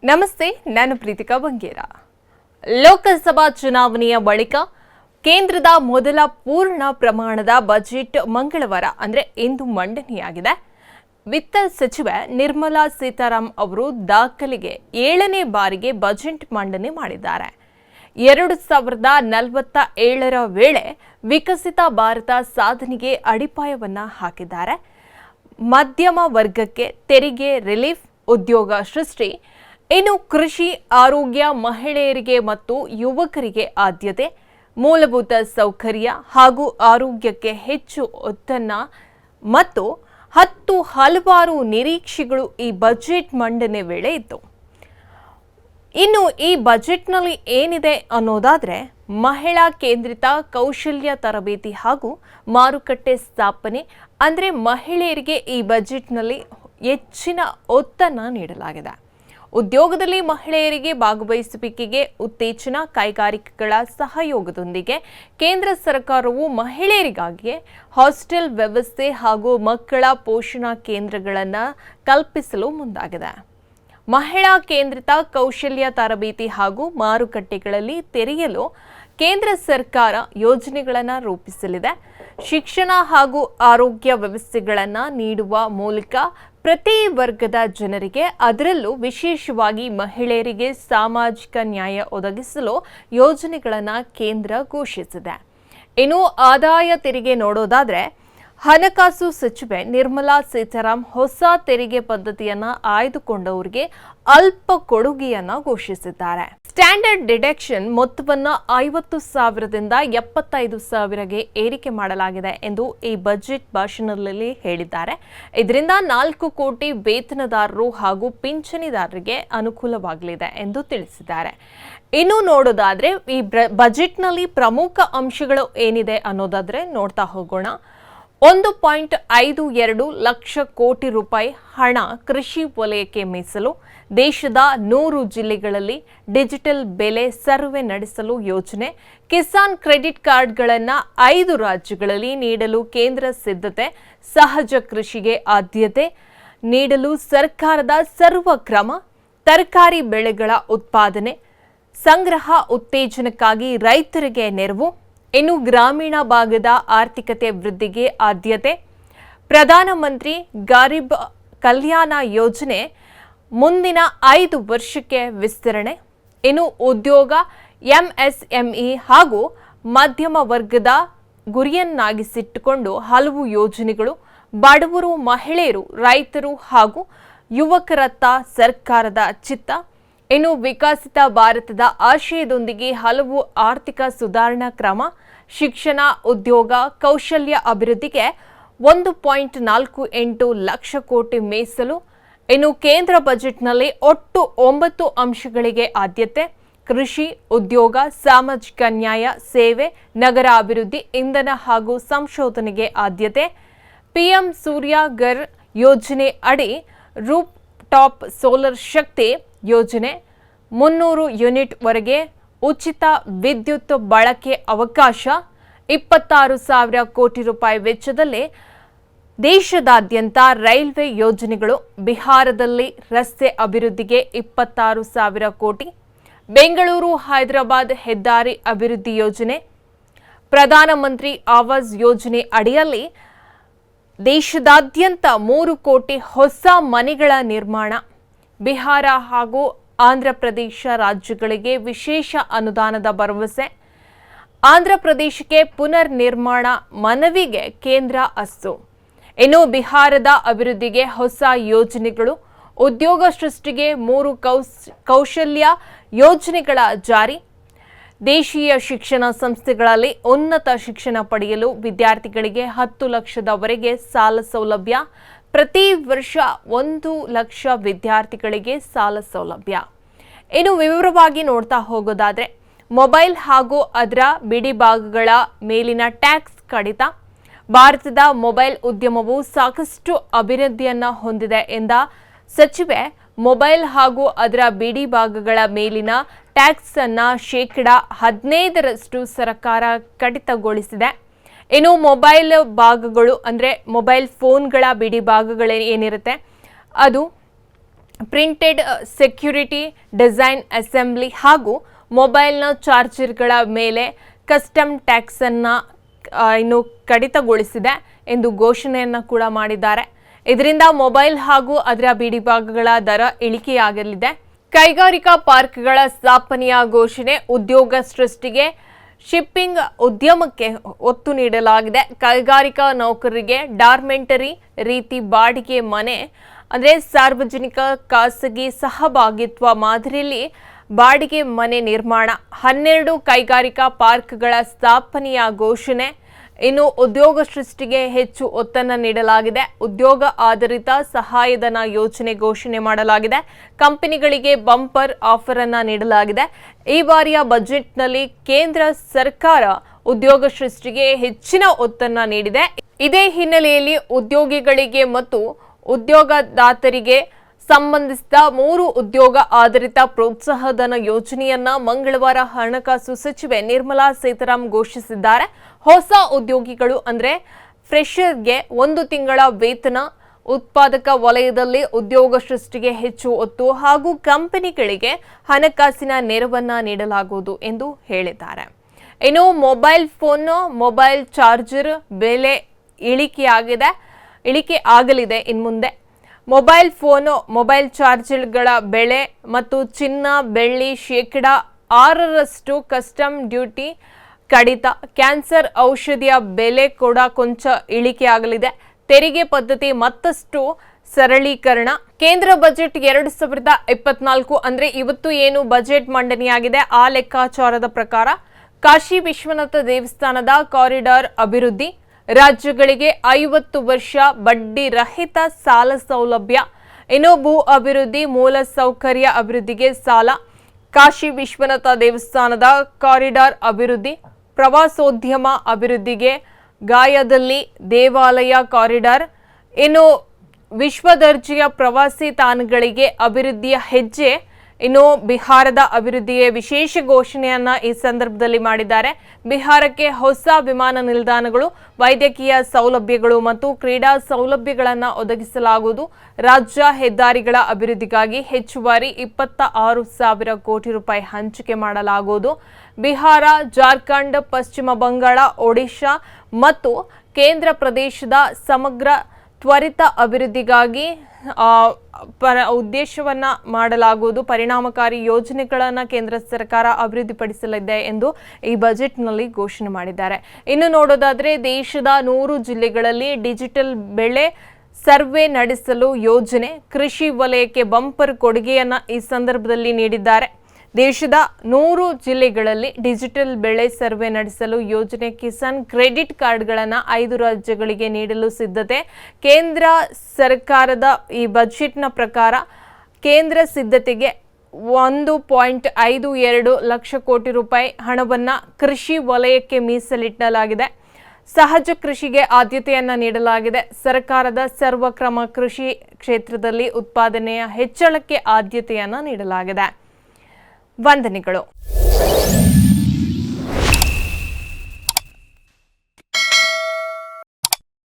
ನಮಸ್ತೆ, ನಾನು ಪ್ರೀತಿಕಾ ಬಂಗೇರ. ಲೋಕಸಭಾ ಚುನಾವಣೆಯ ಬಳಿಕ ಕೇಂದ್ರದ ಮೊದಲ ಪೂರ್ಣ ಪ್ರಮಾಣದ ಬಜೆಟ್ ಮಂಗಳವಾರ ಅಂದರೆ ಇಂದು ಮಂಡನೆಯಾಗಿದೆ. ವಿತ್ತ ಸಚಿವೆ ನಿರ್ಮಲಾ ಸೀತಾರಾಮನ್ ಅವರು ದಾಖಲೆಗೆ 7ನೇ ಬಾರಿಗೆ ಬಜೆಟ್ ಮಂಡನೆ ಮಾಡಿದ್ದಾರೆ. 2047ರ ವೇಳೆ ವಿಕಸಿತ ಭಾರತ ಸಾಧನೆಗೆ ಅಡಿಪಾಯವನ್ನ ಹಾಕಿದ್ದಾರೆ. ಮಧ್ಯಮ ವರ್ಗಕ್ಕೆ ತೆರಿಗೆ ರಿಲೀಫ್, ಉದ್ಯೋಗ ಸೃಷ್ಟಿ, ಇನ್ನು ಕೃಷಿ, ಆರೋಗ್ಯ, ಮಹಿಳೆಯರಿಗೆ ಮತ್ತು ಯುವಕರಿಗೆ ಆದ್ಯತೆ, ಮೂಲಭೂತ ಸೌಕರ್ಯ ಹಾಗೂ ಆರೋಗ್ಯಕ್ಕೆ ಹೆಚ್ಚು ಒತ್ತನ್ನ ಮತ್ತು ಹಲವಾರು ನಿರೀಕ್ಷೆಗಳು ಈ ಬಜೆಟ್ ಮಂಡನೆ ವೇಳೆ ಇತ್ತು. ಇನ್ನು ಈ ಬಜೆಟ್ನಲ್ಲಿ ಏನಿದೆ ಅನ್ನೋದಾದ್ರೆ, ಮಹಿಳಾ ಕೇಂದ್ರಿತ ಕೌಶಲ್ಯ ತರಬೇತಿ ಹಾಗೂ ಮಾರುಕಟ್ಟೆ ಸ್ಥಾಪನೆ, ಅಂದರೆ ಮಹಿಳೆಯರಿಗೆ ಈ ಬಜೆಟ್ನಲ್ಲಿ ಹೆಚ್ಚಿನ ಒತ್ತನ್ನು ನೀಡಲಾಗಿದೆ. ಉದ್ಯೋಗದಲ್ಲಿ ಮಹಿಳೆಯರಿಗೆ ಭಾಗವಹಿಸುವಿಕೆಗೆ ಉತ್ತೇಜನ, ಕೈಗಾರಿಕೆಗಳ ಸಹಯೋಗದೊಂದಿಗೆ ಕೇಂದ್ರ ಸರ್ಕಾರವು ಮಹಿಳೆಯರಿಗಾಗಿ ಹಾಸ್ಟೆಲ್ ವ್ಯವಸ್ಥೆ ಹಾಗೂ ಮಕ್ಕಳ ಪೋಷಣಾ ಕೇಂದ್ರಗಳನ್ನು ಕಲ್ಪಿಸಲು ಮುಂದಾಗಿದೆ. ಮಹಿಳಾ ಕೇಂದ್ರಿತ ಕೌಶಲ್ಯ ತರಬೇತಿ ಹಾಗೂ ಮಾರುಕಟ್ಟೆಗಳಲ್ಲಿ ತೆರೆಯಲು ಕೇಂದ್ರ ಸರ್ಕಾರ ಯೋಜನೆಗಳನ್ನು ರೂಪಿಸಲಿದೆ. ಶಿಕ್ಷಣ ಹಾಗೂ ಆರೋಗ್ಯ ವ್ಯವಸ್ಥೆಗಳನ್ನು ನೀಡುವ ಮೂಲಕ ಪ್ರತಿ ವರ್ಗದ ಜನರಿಗೆ, ಅದರಲ್ಲೂ ವಿಶೇಷವಾಗಿ ಮಹಿಳೆಯರಿಗೆ ಸಾಮಾಜಿಕ ನ್ಯಾಯ ಒದಗಿಸಲು ಯೋಜನೆಗಳನ್ನು ಕೇಂದ್ರ ಘೋಷಿಸಿದೆ. ಇನ್ನು ಆದಾಯ ತೆರಿಗೆ ನೋಡೋದಾದ್ರೆ, ಹಣಕಾಸು ಸಚಿವೆ ನಿರ್ಮಲಾ ಸೀತಾರಾಮನ್ ಹೊಸ ತೆರಿಗೆ ಪದ್ಧತಿಯನ್ನು ಆಯ್ದುಕೊಂಡವರಿಗೆ ಅಲ್ಪ ಕೊಡುಗೆಯನ್ನು ಘೋಷಿಸಿದ್ದಾರೆ. ಸ್ಟ್ಯಾಂಡರ್ಡ್ ಡಿಡಕ್ಷನ್ ಮೊತ್ತವನ್ನು 50,000ದಿಂದ 75,000ಗೆ ಏರಿಕೆ ಮಾಡಲಾಗಿದೆ ಎಂದು ಈ ಬಜೆಟ್ ಭಾಷಣದಲ್ಲಿ ಹೇಳಿದ್ದಾರೆ. ಇದರಿಂದ 4 ಕೋಟಿ ವೇತನದಾರರು ಹಾಗೂ ಪಿಂಚಣಿದಾರರಿಗೆ ಅನುಕೂಲವಾಗಲಿದೆ ಎಂದು ತಿಳಿಸಿದ್ದಾರೆ. ಇನ್ನು ನೋಡೋದಾದ್ರೆ, ಈ ಬಜೆಟ್ನಲ್ಲಿ ಪ್ರಮುಖ ಅಂಶಗಳು ಏನಿದೆ ಅನ್ನೋದಾದ್ರೆ ನೋಡ್ತಾ ಹೋಗೋಣ. 1.52 ಲಕ್ಷ ಕೋಟಿ ರೂಪಾಯಿ ಹಣ ಕೃಷಿ ವಲಯಕ್ಕೆ ಮೀಸಲು, ದೇಶದ 100 ಜಿಲ್ಲೆಗಳಲ್ಲಿ ಡಿಜಿಟಲ್ ಬೆಲೆ ಸರ್ವೆ ನಡೆಸಲು ಯೋಜನೆ, ಕಿಸಾನ್ ಕ್ರೆಡಿಟ್ ಕಾರ್ಡ್ಗಳನ್ನು 5 ರಾಜ್ಯಗಳಲ್ಲಿ ನೀಡಲು ಕೇಂದ್ರ ಸಿದ್ಧತೆ, ಸಹಜ ಕೃಷಿಗೆ ಆದ್ಯತೆ ನೀಡಲು ಸರ್ಕಾರದ ಸರ್ವ ಕ್ರಮ, ತರಕಾರಿ ಬೆಳೆಗಳ ಉತ್ಪಾದನೆ ಸಂಗ್ರಹ ಉತ್ತೇಜನಕ್ಕಾಗಿ ರೈತರಿಗೆ ನೆರವು, ಇನ್ನು ಗ್ರಾಮೀಣ ಭಾಗದ ಆರ್ಥಿಕತೆ ವೃದ್ಧಿಗೆ ಆದ್ಯತೆ, ಪ್ರಧಾನಮಂತ್ರಿ ಗರೀಬ್ ಕಲ್ಯಾಣ ಯೋಜನೆ ಮುಂದಿನ 5 ವರ್ಷಕ್ಕೆ ವಿಸ್ತರಣೆ, ಇನ್ನು ಉದ್ಯೋಗ, ಎಂಎಸ್ಎಂಇ ಹಾಗೂ ಮಧ್ಯಮ ವರ್ಗದ ಗುರಿಯನ್ನಾಗಿಸಿಟ್ಟುಕೊಂಡು ಹಲವು ಯೋಜನೆಗಳು, ಬಡವರು, ಮಹಿಳೆಯರು, ರೈತರು ಹಾಗೂ ಯುವಕರತ್ತ ಸರ್ಕಾರದ ಚಿತ್ತ, ಇನ್ನು ವಿಕಸಿತ ಭಾರತದ ಆಶಯದೊಂದಿಗೆ ಹಲವು ಆರ್ಥಿಕ ಸುಧಾರಣಾ ಕ್ರಮ, ಶಿಕ್ಷಣ, ಉದ್ಯೋಗ, ಕೌಶಲ್ಯ ಅಭಿವೃದ್ಧಿಗೆ 1.48 ಲಕ್ಷ ಕೋಟಿ ಮೀಸಲು. ಇನ್ನು ಕೇಂದ್ರ ಬಜೆಟ್ನಲ್ಲಿ ಒಟ್ಟು 9 ಅಂಶಗಳಿಗೆ ಆದ್ಯತೆ: ಕೃಷಿ, ಉದ್ಯೋಗ, ಸಾಮಾಜಿಕ ನ್ಯಾಯ, ಸೇವೆ, ನಗರ ಅಭಿವೃದ್ಧಿ, ಇಂಧನ ಹಾಗೂ ಸಂಶೋಧನೆಗೆ ಆದ್ಯತೆ, ಪಿಎಂ ಸೂರ್ಯ ಘರ್ ಯೋಜನೆ ಅಡಿ ರೂಫ್ ಟಾಪ್ ಸೋಲಾರ್ ಶಕ್ತಿ ಯೋಜನೆ, 300 ಯೂನಿಟ್ ವರೆಗೆ ಉಚಿತ ವಿದ್ಯುತ್ ಬಳಕೆ ಅವಕಾಶ, 26,000 ಕೋಟಿ ರೂಪಾಯಿ ವೆಚ್ಚದಲ್ಲಿ ದೇಶದಾದ್ಯಂತ ರೈಲ್ವೆ ಯೋಜನೆಗಳು, ಬಿಹಾರದಲ್ಲಿ ರಸ್ತೆ ಅಭಿವೃದ್ಧಿಗೆ 26,000 ಕೋಟಿ, ಬೆಂಗಳೂರು ಹೈದರಾಬಾದ್ ಹೆದ್ದಾರಿ ಅಭಿವೃದ್ಧಿ ಯೋಜನೆ, ಪ್ರಧಾನಮಂತ್ರಿ ಆವಾಸ್ ಯೋಜನೆ ಅಡಿಯಲ್ಲಿ ದೇಶದಾದ್ಯಂತ 3 ಕೋಟಿ ಹೊಸ ಮನೆಗಳ ನಿರ್ಮಾಣ, ಬಿಹಾರ ಹಾಗೂ ಆಂಧ್ರ ಪ್ರದೇಶ ರಾಜ್ಯಗಳಿಗೆ ವಿಶೇಷ ಅನುದಾನದ ಭರವಸೆ, ಆಂಧ್ರ ಪ್ರದೇಶಕ್ಕೆ ಪುನರ್ ನಿರ್ಮಾಣ ಮನವಿಗೆ ಕೇಂದ್ರ ಅಸ್ತು, ಇನ್ನು ಬಿಹಾರದ ಅಭಿವೃದ್ಧಿಗೆ ಹೊಸ ಯೋಜನೆಗಳು, ಉದ್ಯೋಗ ಸೃಷ್ಟಿಗೆ 3 ಕೌಶಲ್ಯ ಯೋಜನೆಗಳ ಜಾರಿ, ದೇಶೀಯ ಶಿಕ್ಷಣ ಸಂಸ್ಥೆಗಳಲ್ಲಿ ಉನ್ನತ ಶಿಕ್ಷಣ ಪಡೆಯಲು ವಿದ್ಯಾರ್ಥಿಗಳಿಗೆ 10 ಲಕ್ಷದವರೆಗೆ ಸಾಲ ಸೌಲಭ್ಯ, ಪ್ರತಿ ವರ್ಷ 1 ಲಕ್ಷ ವಿದ್ಯಾರ್ಥಿಗಳಿಗೆ ಸಾಲ ಸೌಲಭ್ಯ. ಇನ್ನು ವಿವರವಾಗಿ ನೋಡ್ತಾ ಹೋಗೋದಾದ್ರೆ, ಮೊಬೈಲ್ ಹಾಗೂ ಅದರ ಬಿಡಿಭಾಗಗಳ ಮೇಲಿನ ಟ್ಯಾಕ್ಸ್ ಕಡಿತ, ಭಾರತದ ಮೊಬೈಲ್ ಉದ್ಯಮವು ಸಾಕಷ್ಟು ಅಭಿವೃದ್ಧಿಯನ್ನು ಹೊಂದಿದೆ ಎಂದ ಸಚಿವೆ, ಮೊಬೈಲ್ ಹಾಗೂ ಅದರ ಬಿಡಿಭಾಗಗಳ ಮೇಲಿನ ಟ್ಯಾಕ್ಸ್ ಅನ್ನು 15% ಸರ್ಕಾರ ಕಡಿತಗೊಳಿಸಿದೆ. ಇನ್ನು ಮೊಬೈಲ್ ಭಾಗಗಳು ಅಂದರೆ ಮೊಬೈಲ್ ಫೋನ್ಗಳ ಬಿಡಿ ಭಾಗಗಳು ಏನಿರುತ್ತೆ ಅದು ಪ್ರಿಂಟೆಡ್ ಸೆಕ್ಯೂರಿಟಿ ಡಿಸೈನ್ ಅಸೆಂಬ್ಲಿ ಹಾಗೂ ಮೊಬೈಲ್ನ ಚಾರ್ಜರ್ಗಳ ಮೇಲೆ ಕಸ್ಟಮ್ ಟ್ಯಾಕ್ಸ್ ಅನ್ನು ಇನ್ನು ಕಡಿತಗೊಳಿಸಿದೆ ಎಂದು ಘೋಷಣೆಯನ್ನು ಕೂಡ ಮಾಡಿದ್ದಾರೆ. ಇದರಿಂದ ಮೊಬೈಲ್ ಹಾಗೂ ಅದರ ಬಿಡಿಭಾಗಗಳ ದರ ಇಳಿಕೆಯಾಗಲಿದೆ. ಕೈಗಾರಿಕಾ ಪಾರ್ಕ್ಗಳ ಸ್ಥಾಪನೆಯ ಘೋಷಣೆ, ಉದ್ಯೋಗ ಸೃಷ್ಟಿಗೆ ಶಿಪ್ಪಿಂಗ್ ಉದ್ಯಮಕ್ಕೆ ಒತ್ತು ನೀಡಲಾಗಿದೆ. ಕೈಗಾರಿಕಾ ನೌಕರರಿಗೆ ಡಾರ್ಮೆಂಟರಿ ರೀತಿ ಬಾಡಿಗೆ ಮನೆ ಅಂದರೆ ಸಾರ್ವಜನಿಕ ಖಾಸಗಿ ಸಹಭಾಗಿತ್ವ ಮಾದರಿಯಲ್ಲಿ ಬಾಡಿಗೆ ಮನೆ ನಿರ್ಮಾಣ, 12 ಕೈಗಾರಿಕಾ ಪಾರ್ಕ್ಗಳ ಸ್ಥಾಪನೆಯ ಘೋಷಣೆ. ಇನ್ನು ಉದ್ಯೋಗ ಸೃಷ್ಟಿಗೆ ಹೆಚ್ಚು ಒತ್ತನ್ನು ನೀಡಲಾಗಿದೆ. ಉದ್ಯೋಗ ಆಧಾರಿತ ಸಹಾಯಧನ ಯೋಜನೆ ಘೋಷಣೆ ಮಾಡಲಾಗಿದೆ. ಕಂಪನಿಗಳಿಗೆ ಬಂಪರ್ ಆಫರ್ ಅನ್ನು ನೀಡಲಾಗಿದೆ. ಈ ಬಾರಿಯ ಬಜೆಟ್ನಲ್ಲಿ ಕೇಂದ್ರ ಸರ್ಕಾರ ಉದ್ಯೋಗ ಸೃಷ್ಟಿಗೆ ಹೆಚ್ಚಿನ ಒತ್ತನ್ನು ನೀಡಿದೆ. ಇದೇ ಹಿನ್ನೆಲೆಯಲ್ಲಿ ಉದ್ಯೋಗಿಗಳಿಗೆ ಮತ್ತು ಉದ್ಯೋಗದಾತರಿಗೆ ಸಂಬಂಧಿಸಿದ 3 ಉದ್ಯೋಗ ಆಧಾರಿತ ಪ್ರೋತ್ಸಾಹಧನ ಯೋಜನೆಯನ್ನ ಮಂಗಳವಾರ ಹಣಕಾಸು ಸಚಿವೆ ನಿರ್ಮಲಾ ಸೀತಾರಾಮನ್ ಘೋಷಿಸಿದ್ದಾರೆ. ಹೊಸ ಉದ್ಯೋಗಿಗಳು ಅಂದ್ರೆ ಫ್ರೆಷರ್ಗೆ 1 ತಿಂಗಳ ವೇತನ, ಉತ್ಪಾದಕ ವಲಯದಲ್ಲಿ ಉದ್ಯೋಗ ಸೃಷ್ಟಿಗೆ ಹೆಚ್ಚು ಒತ್ತು ಹಾಗೂ ಕಂಪನಿಗಳಿಗೆ ಹಣಕಾಸಿನ ನೆರವನ್ನ ನೀಡಲಾಗುವುದು ಎಂದು ಹೇಳಿದ್ದಾರೆ. ಇನ್ನು ಮೊಬೈಲ್ ಫೋನ್, ಮೊಬೈಲ್ ಚಾರ್ಜರ್ ಬೆಲೆ ಇಳಿಕೆ ಆಗಲಿದೆ. ಇನ್ಮುಂದೆ ಮೊಬೈಲ್ ಫೋನು, ಮೊಬೈಲ್ ಚಾರ್ಜರ್ಗಳ ಬೆಳೆ ಮತ್ತು ಚಿನ್ನ, ಬೆಳ್ಳಿ 6% ಕಸ್ಟಮ್ ಡ್ಯೂಟಿ ಕಡಿತ. ಕ್ಯಾನ್ಸರ್ ಔಷಧಿಯ ಬೆಲೆ ಕೂಡ ಕೊಂಚ ಇಳಿಕೆಯಾಗಲಿದೆ. ತೆರಿಗೆ ಪದ್ಧತಿ ಮತ್ತಷ್ಟು ಸರಳೀಕರಣ. ಕೇಂದ್ರ ಬಜೆಟ್ 2024 ಅಂದ್ರೆ ಇವತ್ತು ಏನು ಬಜೆಟ್ ಮಂಡನೆಯಾಗಿದೆ ಆ ಲೆಕ್ಕಾಚಾರದ ಪ್ರಕಾರ ಕಾಶಿ ವಿಶ್ವನಾಥ ದೇವಸ್ಥಾನದ ಕಾರಿಡಾರ್ ಅಭಿವೃದ್ಧಿ, ರಾಜ್ಯಗಳಿಗೆ 50 ವರ್ಷ ಬಡ್ಡಿ ರಹಿತ ಸಾಲ ಸೌಲಭ್ಯ, ಇನ್ನು ಭೂ ಅಭಿವೃದ್ಧಿ, ಮೂಲಸೌಕರ್ಯ ಅಭಿವೃದ್ಧಿಗೆ ಸಾಲ, ಕಾಶಿ ವಿಶ್ವನಾಥ ದೇವಸ್ಥಾನದ ಕಾರಿಡಾರ್ ಅಭಿವೃದ್ಧಿ, ಪ್ರವಾಸೋದ್ಯಮ ಅಭಿವೃದ್ಧಿಗೆ ಗಾಯದಲ್ಲಿ ದೇವಾಲಯ ಕಾರಿಡಾರ್, ಇನ್ನು ವಿಶ್ವದರ್ಜೆಯ ಪ್ರವಾಸಿ ತಾಣಗಳಿಗೆ ಅಭಿವೃದ್ಧಿಯ ಹೆಜ್ಜೆ. ಇನ್ನು ಬಿಹಾರದ ಅಭಿವೃದ್ಧಿಗೆ ವಿಶೇಷ ಘೋಷಣೆಯನ್ನ ಈ ಸಂದರ್ಭದಲ್ಲಿ ಮಾಡಿದ್ದಾರೆ. ಬಿಹಾರಕ್ಕೆ ಹೊಸ ವಿಮಾನ ನಿಲ್ದಾಣಗಳು, ವೈದ್ಯಕೀಯ ಸೌಲಭ್ಯಗಳು ಮತ್ತು ಕ್ರೀಡಾ ಸೌಲಭ್ಯಗಳನ್ನು ಒದಗಿಸಲಾಗುವುದು. ರಾಜ್ಯ ಹೆದ್ದಾರಿಗಳ ಅಭಿವೃದ್ಧಿಗಾಗಿ ಹೆಚ್ಚುವರಿ 26,000 ಕೋಟಿ ರೂಪಾಯಿ ಹಂಚಿಕೆ ಮಾಡಲಾಗುವುದು. ಬಿಹಾರ, ಜಾರ್ಖಂಡ್, ಪಶ್ಚಿಮ ಬಂಗಾಳ, ಒಡಿಶಾ ಮತ್ತು ಕೇಂದ್ರ ಪ್ರದೇಶದ ಸಮಗ್ರ ತ್ವರಿತ ಅಭಿವೃದ್ಧಿಗಾಗಿ ಉದ್ದೇಶವನ್ನ ಮಾಡಲಾಗುವುದು. ಪರಿಣಾಮಕಾರಿ ಯೋಜನೆಗಳನ್ನು ಕೇಂದ್ರ ಸರ್ಕಾರ ಅಭಿವೃದ್ಧಿಪಡಿಸಲಿದೆ ಎಂದು ಈ ಬಜೆಟ್ನಲ್ಲಿ ಘೋಷಣೆ ಮಾಡಿದ್ದಾರೆ. ಇನ್ನು ನೋಡೋದಾದ್ರೆ ದೇಶದ 100 ಜಿಲ್ಲೆಗಳಲ್ಲಿ ಡಿಜಿಟಲ್ ಬೆಳೆ ಸರ್ವೆ ನಡೆಸಲು ಯೋಜನೆ, ಕೃಷಿ ವಲಯಕ್ಕೆ ಬಂಪರ್ ಕೊಡುಗೆಯನ್ನ ಈ ಸಂದರ್ಭದಲ್ಲಿ ನೀಡಿದ್ದಾರೆ. ದೇಶದ 100 ಜಿಲ್ಲೆಗಳಲ್ಲಿ ಡಿಜಿಟಲ್ ಬೆಳೆ ಸರ್ವೆ ನಡೆಸಲು ಯೋಜನೆ, ಕಿಸಾನ್ ಕ್ರೆಡಿಟ್ ಕಾರ್ಡ್ಗಳನ್ನು 5 ರಾಜ್ಯಗಳಿಗೆ ನೀಡಲು ಸಿದ್ಧತೆ. ಕೇಂದ್ರ ಸರ್ಕಾರದ ಈ ಬಜೆಟ್ನ ಪ್ರಕಾರ ಕೇಂದ್ರ ಸಿದ್ಧತೆಗೆ 1.52 ಲಕ್ಷ ಕೋಟಿ ರೂಪಾಯಿ ಹಣವನ್ನು ಕೃಷಿ ವಲಯಕ್ಕೆ ಮೀಸಲಿಡಲಾಗಿದೆ. ಸಹಜ ಕೃಷಿಗೆ ಆದ್ಯತೆಯನ್ನು ನೀಡಲಾಗಿದೆ. ಸರ್ಕಾರದ ಸರ್ವಕ್ರಮ ಕೃಷಿ ಕ್ಷೇತ್ರದಲ್ಲಿ ಉತ್ಪಾದನೆಯ ಹೆಚ್ಚಳಕ್ಕೆ ಆದ್ಯತೆಯನ್ನು ನೀಡಲಾಗಿದೆ. ವಂದನೆಗಳು.